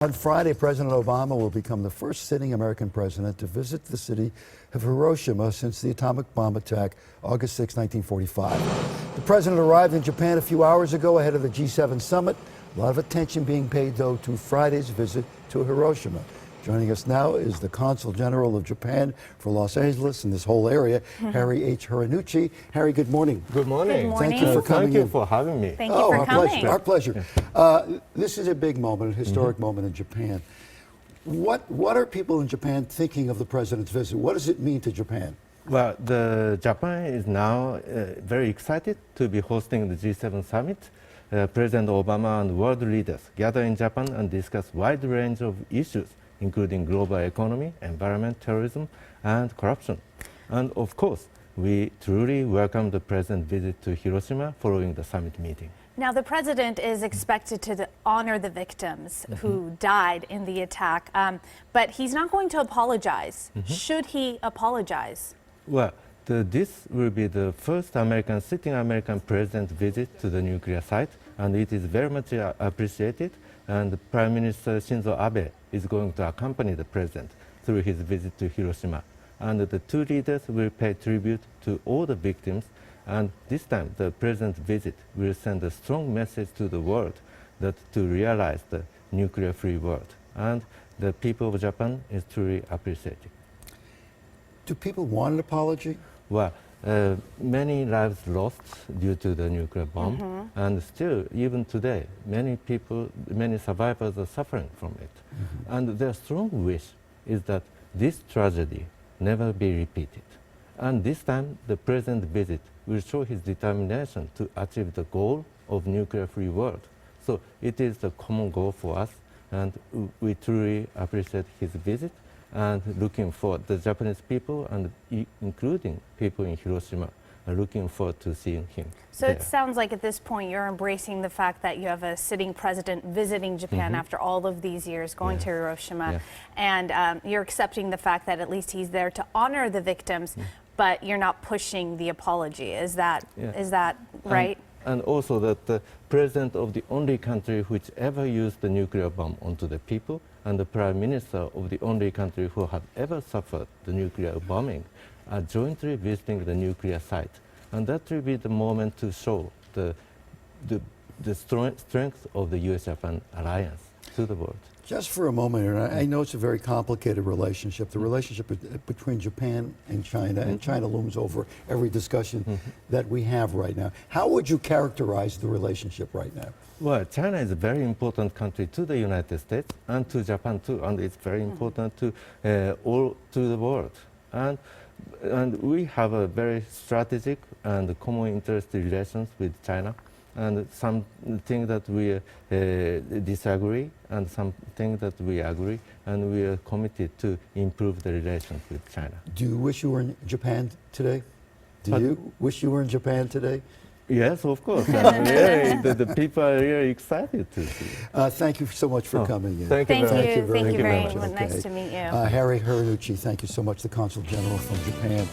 On Friday, President Obama will become the first sitting American president to visit the city of Hiroshima since the atomic bomb attack, August 6, 1945. The president arrived in Japan a few hours ago ahead of the G7 summit. A lot of attention being paid, though, to Friday's visit to Hiroshima. Joining us now is the Consul General of Japan for Los Angeles and this whole area, Harry H. Horinouchi. Harry, good morning. Good morning. Good morning. Thank you for coming in. Thank you for having me. Thank you for coming. Our pleasure. This is a big moment, a historic moment in Japan. What are people in Japan thinking of the president's visit? What does it mean to Japan? Well, Japan is now very excited to be hosting the G7 summit. President Obama and world leaders gather in Japan and discuss wide range of issues, including global economy, environment, terrorism, and corruption. And of course, we truly welcome the president's visit to Hiroshima following the summit meeting. Now, the president is expected to honor the victims who died in the attack, but he's not going to apologize. Should he apologize? Well, this will be the first sitting American president visit to the nuclear site, and it is very much appreciated. And Prime Minister Shinzo Abe is going to accompany the president through his visit to Hiroshima. And the two leaders will pay tribute to all the victims. And this time, the president's visit will send a strong message to the world that to realize the nuclear-free world. And the people of Japan is truly appreciating. Do people want an apology? Well, many lives lost due to the nuclear bomb, and still, even today, many survivors are suffering from it. And their strong wish is that this tragedy never be repeated. And this time, the president's visit will show his determination to achieve the goal of nuclear-free world. So it is the common goal for us, and we truly appreciate his visit. And looking forward, the Japanese people, and including people in Hiroshima, are looking forward to seeing him. So there. it sounds like at this point you're embracing the fact that you have a sitting president visiting Japan after all of these years, going to Hiroshima, and you're accepting the fact that at least he's there to honor the victims, but you're not pushing the apology. Is that right? And also that the president of the only country which ever used the nuclear bomb onto the people, and the prime minister of the only country who have ever suffered the nuclear bombing are jointly visiting the nuclear site. And that will be the moment to show the strength of the U.S.-Japan alliance to the world. Just for a moment, and I know it's a very complicated relationship, the relationship between Japan and China looms over every discussion that we have right now. How would you characterize the relationship right now? Well, China is a very important country to the United States and to Japan too, and it's very important to all to the world. And we have a very strategic and common interest relations with China. And some things that we disagree, and some things that we agree, and we are committed to improve the relations with China. Do you wish you were in Japan today? Do you wish you were in Japan today? Yes, of course. The people are really excited to see. Thank you so much for coming in. Thank you Thank you very much. Okay. Nice to meet you. Harry Hironuchi, thank you so much, the Consul General from Japan.